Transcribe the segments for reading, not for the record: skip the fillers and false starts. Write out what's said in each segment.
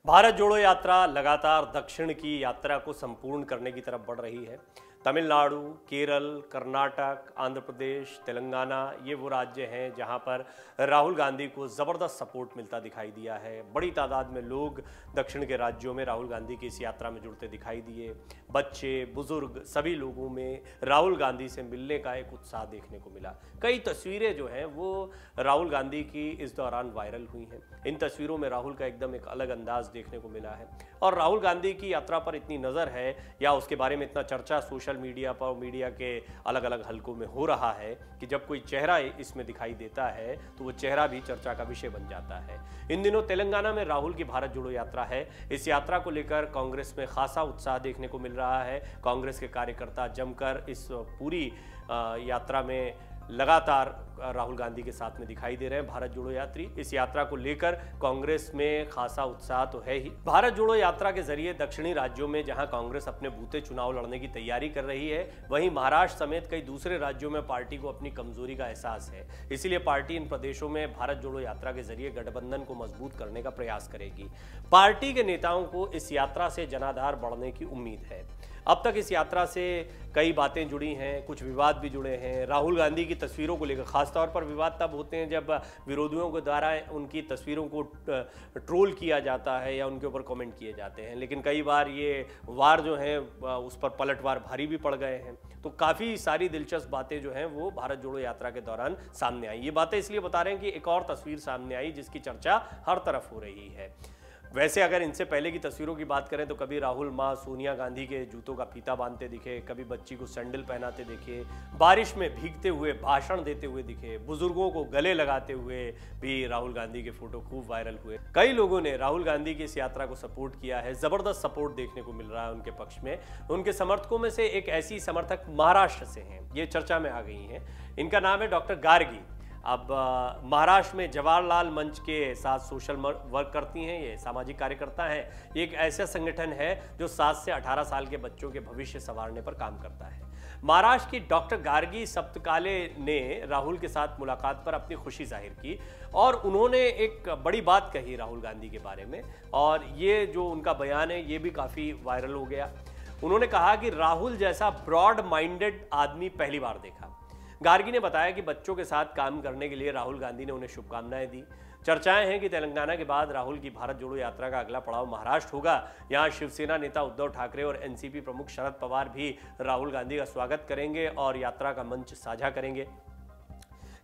भारत जोड़ो यात्रा लगातार दक्षिण की यात्रा को संपूर्ण करने की तरफ बढ़ रही है। तमिलनाडु, केरल, कर्नाटक, आंध्र प्रदेश, तेलंगाना ये वो राज्य हैं जहां पर राहुल गांधी को ज़बरदस्त सपोर्ट मिलता दिखाई दिया है। बड़ी तादाद में लोग दक्षिण के राज्यों में राहुल गांधी की इस यात्रा में जुड़ते दिखाई दिए। बच्चे, बुजुर्ग सभी लोगों में राहुल गांधी से मिलने का एक उत्साह देखने को मिला। कई तस्वीरें जो हैं वो राहुल गांधी की इस दौरान वायरल हुई हैं। इन तस्वीरों में राहुल का एकदम एक अलग अंदाज देखने को मिला है और राहुल गांधी की यात्रा पर इतनी नज़र है या उसके बारे में इतना चर्चा सोशल मीडिया पर और मीडिया के अलग अलग हलकों में हो रहा है कि जब कोई चेहरा इसमें दिखाई देता है तो वो चेहरा भी चर्चा का विषय बन जाता है। इन दिनों तेलंगाना में राहुल की भारत जोड़ो यात्रा है। इस यात्रा को लेकर कांग्रेस में खासा उत्साह देखने को मिल रहा है। कांग्रेस के कार्यकर्ता जमकर इस पूरी यात्रा में लगातार राहुल गांधी के साथ में दिखाई दे रहे हैं। भारत जोड़ो यात्री इस यात्रा को लेकर कांग्रेस में खासा उत्साह तो है ही। भारत जोड़ो यात्रा के जरिए दक्षिणी राज्यों में जहां कांग्रेस अपने बूते चुनाव लड़ने की तैयारी कर रही है, वहीं महाराष्ट्र समेत कई दूसरे राज्यों में पार्टी को अपनी कमजोरी का एहसास है। इसीलिए पार्टी इन प्रदेशों में भारत जोड़ो यात्रा के जरिए गठबंधन को मजबूत करने का प्रयास करेगी। पार्टी के नेताओं को इस यात्रा से जनाधार बढ़ने की उम्मीद है। अब तक इस यात्रा से कई बातें जुड़ी हैं, कुछ विवाद भी जुड़े हैं। राहुल गांधी की तस्वीरों को लेकर खासतौर पर विवाद तब होते हैं जब विरोधियों के द्वारा उनकी तस्वीरों को ट्रोल किया जाता है या उनके ऊपर कमेंट किए जाते हैं। लेकिन कई बार ये वार जो हैं उस पर पलटवार भारी भी पड़ गए हैं। तो काफ़ी सारी दिलचस्प बातें जो हैं वो भारत जोड़ो यात्रा के दौरान सामने आई। ये बातें इसलिए बता रहे हैं कि एक और तस्वीर सामने आई जिसकी चर्चा हर तरफ हो रही है। वैसे अगर इनसे पहले की तस्वीरों की बात करें तो कभी राहुल मां सोनिया गांधी के जूतों का फीता बांधते दिखे, कभी बच्ची को सैंडल पहनाते दिखे, बारिश में भीगते हुए भाषण देते हुए दिखे, बुजुर्गों को गले लगाते हुए भी राहुल गांधी के फोटो खूब वायरल हुए। कई लोगों ने राहुल गांधी की इस यात्रा को सपोर्ट किया है। जबरदस्त सपोर्ट देखने को मिल रहा है उनके पक्ष में। उनके समर्थकों में से एक ऐसी समर्थक महाराष्ट्र से हैं, ये चर्चा में आ गई हैं। इनका नाम है डॉक्टर गार्गी। अब महाराष्ट्र में जवाहरलाल मंच के साथ सोशल वर्क करती हैं, ये सामाजिक कार्यकर्ता हैं। ये एक ऐसा संगठन है जो 7 से 18 साल के बच्चों के भविष्य संवारने पर काम करता है। महाराष्ट्र की डॉक्टर गार्गी सप्तकाले ने राहुल के साथ मुलाकात पर अपनी खुशी जाहिर की और उन्होंने एक बड़ी बात कही राहुल गांधी के बारे में और ये जो उनका बयान है ये भी काफ़ी वायरल हो गया। उन्होंने कहा कि राहुल जैसा ब्रॉड माइंडेड आदमी पहली बार देखा। गार्गी ने बताया कि बच्चों के साथ काम करने के लिए राहुल गांधी ने उन्हें शुभकामनाएं दी। चर्चाएं हैं कि तेलंगाना के बाद राहुल की भारत जोड़ो यात्रा का अगला पड़ाव महाराष्ट्र होगा। यहां शिवसेना नेता उद्धव ठाकरे और एनसीपी प्रमुख शरद पवार भी राहुल गांधी का स्वागत करेंगे और यात्रा का मंच साझा करेंगे।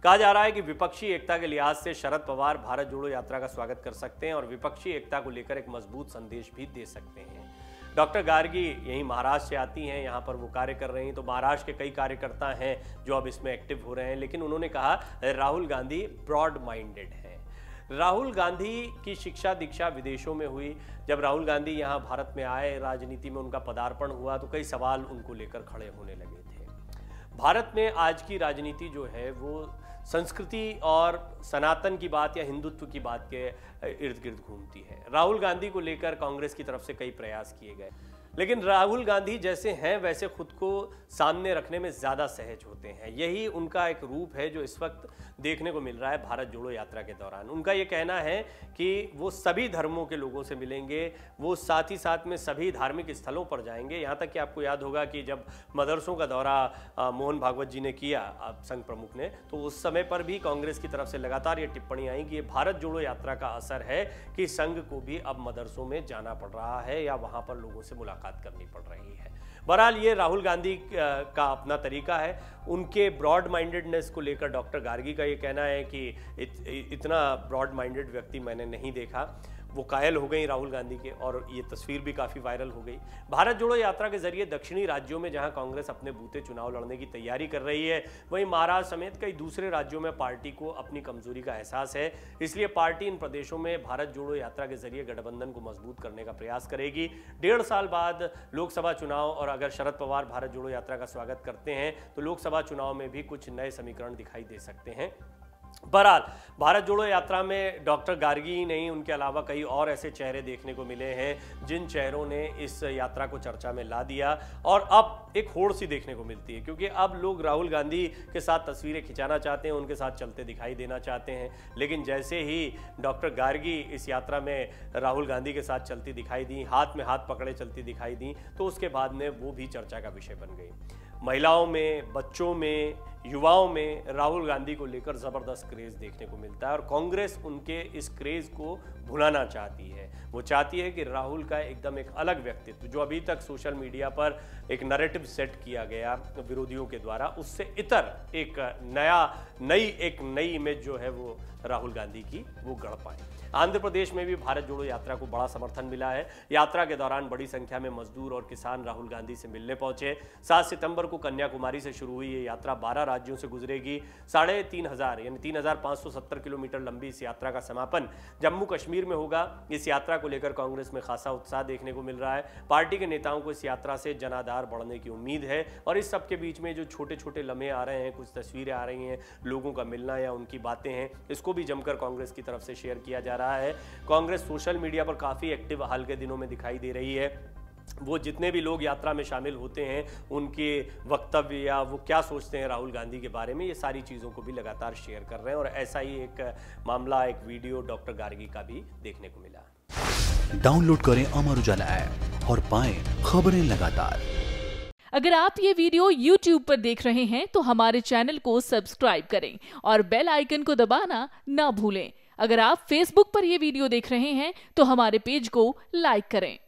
कहा जा रहा है कि विपक्षी एकता के लिहाज से शरद पवार भारत जोड़ो यात्रा का स्वागत कर सकते हैं और विपक्षी एकता को लेकर एक मजबूत संदेश भी दे सकते हैं। डॉक्टर गार्गी यहीं महाराष्ट्र से आती हैं, यहाँ पर वो कार्य कर रही हैं, तो महाराष्ट्र के कई कार्यकर्ता हैं जो अब इसमें एक्टिव हो रहे हैं। लेकिन उन्होंने कहा राहुल गांधी ब्रॉड माइंडेड है। राहुल गांधी की शिक्षा दीक्षा विदेशों में हुई। जब राहुल गांधी यहाँ भारत में आए, राजनीति में उनका पदार्पण हुआ तो कई सवाल उनको लेकर खड़े होने लगे थे। भारत में आज की राजनीति जो है वो संस्कृति और सनातन की बात या हिंदुत्व की बात के इर्द गिर्द घूमती है। राहुल गांधी को लेकर कांग्रेस की तरफ से कई प्रयास किए गए, लेकिन राहुल गांधी जैसे हैं वैसे खुद को सामने रखने में ज़्यादा सहज होते हैं। यही उनका एक रूप है जो इस वक्त देखने को मिल रहा है भारत जोड़ो यात्रा के दौरान। उनका ये कहना है कि वो सभी धर्मों के लोगों से मिलेंगे, वो साथ ही साथ में सभी धार्मिक स्थलों पर जाएंगे। यहाँ तक कि आपको याद होगा कि जब मदरसों का दौरा मोहन भागवत जी ने किया, संघ प्रमुख ने, तो उस समय पर भी कांग्रेस की तरफ से लगातार ये टिप्पणी आई कि ये भारत जोड़ो यात्रा का असर है कि संघ को भी अब मदरसों में जाना पड़ रहा है या वहाँ पर लोगों से मुलाकात करनी पड़ रही है। बहरहाल ये राहुल गांधी का अपना तरीका है। उनके ब्रॉड माइंडेडनेस को लेकर डॉक्टर गार्गी का ये कहना है कि इतना ब्रॉड माइंडेड व्यक्ति मैंने नहीं देखा। वो कायल हो गई राहुल गांधी के और ये तस्वीर भी काफ़ी वायरल हो गई। भारत जोड़ो यात्रा के जरिए दक्षिणी राज्यों में जहां कांग्रेस अपने बूते चुनाव लड़ने की तैयारी कर रही है, वहीं महाराष्ट्र समेत कई दूसरे राज्यों में पार्टी को अपनी कमजोरी का एहसास है। इसलिए पार्टी इन प्रदेशों में भारत जोड़ो यात्रा के जरिए गठबंधन को मजबूत करने का प्रयास करेगी। 1.5 साल बाद लोकसभा चुनाव और अगर शरद पवार भारत जोड़ो यात्रा का स्वागत करते हैं तो लोकसभा चुनाव में भी कुछ नए समीकरण दिखाई दे सकते हैं। बहरहाल भारत जोड़ो यात्रा में डॉक्टर गार्गी ही नहीं, उनके अलावा कई और ऐसे चेहरे देखने को मिले हैं जिन चेहरों ने इस यात्रा को चर्चा में ला दिया और अब एक होड़ सी देखने को मिलती है, क्योंकि अब लोग राहुल गांधी के साथ तस्वीरें खिंचाना चाहते हैं, उनके साथ चलते दिखाई देना चाहते हैं। लेकिन जैसे ही डॉक्टर गार्गी इस यात्रा में राहुल गांधी के साथ चलती दिखाई दी, हाथ में हाथ पकड़े चलती दिखाई दी, तो उसके बाद में वो भी चर्चा का विषय बन गई। महिलाओं में, बच्चों में, युवाओं में राहुल गांधी को लेकर जबरदस्त क्रेज देखने को मिलता है और कांग्रेस उनके इस क्रेज को भुलाना चाहती है। वो चाहती है कि राहुल का एकदम एक अलग व्यक्तित्व, जो अभी तक सोशल मीडिया पर एक नैरेटिव सेट किया गया विरोधियों के द्वारा, उससे इतर एक नई इमेज जो है वो राहुल गांधी की वो गढ़ पाए। आंध्र प्रदेश में भी भारत जोड़ो यात्रा को बड़ा समर्थन मिला है। यात्रा के दौरान बड़ी संख्या में मजदूर और किसान राहुल गांधी से मिलने पहुंचे। 7 सितंबर को कन्याकुमारी से शुरू हुई ये यात्रा 12 राज्यों से गुजरेगी। 3,500 यानी 3,570 किलोमीटर लंबी इस यात्रा का समापन जम्मू कश्मीर में होगा। इस यात्रा को लेकर कांग्रेस में खासा उत्साह देखने को मिल रहा है। पार्टी के नेताओं को इस यात्रा से जनाधार बढ़ने की उम्मीद है और इस सबके बीच में जो छोटे छोटे लम्हे आ रहे हैं, कुछ तस्वीरें आ रही हैं, लोगों का मिलना या उनकी बातें हैं, इसको भी जमकर कांग्रेस की तरफ से शेयर किया जा रहा है। कांग्रेस सोशल मीडिया पर काफी एक्टिव हाल के दिनों में दिखाई दे रही है। वो जितने भी लोग यात्रा में शामिल होते हैं, उनके वक्तव्य या वो क्या सोचते हैं राहुल गांधी के बारे में, ये सारी चीज़ों को भी लगातार शेयर कर रहे हैं और ऐसा ही एक मामला, एक वीडियो डॉक्टर गार्गी का भी देखने को मिला। डाउनलोड करें अमर उजाला ऐप और पाएं खबरें लगातार। अगर आप ये वीडियो YouTube पर देख रहे हैं तो हमारे चैनल को सब्सक्राइब करें और बेल आइकन को दबाना ना भूलें। अगर आप Facebook पर यह वीडियो देख रहे हैं तो हमारे पेज को लाइक करें।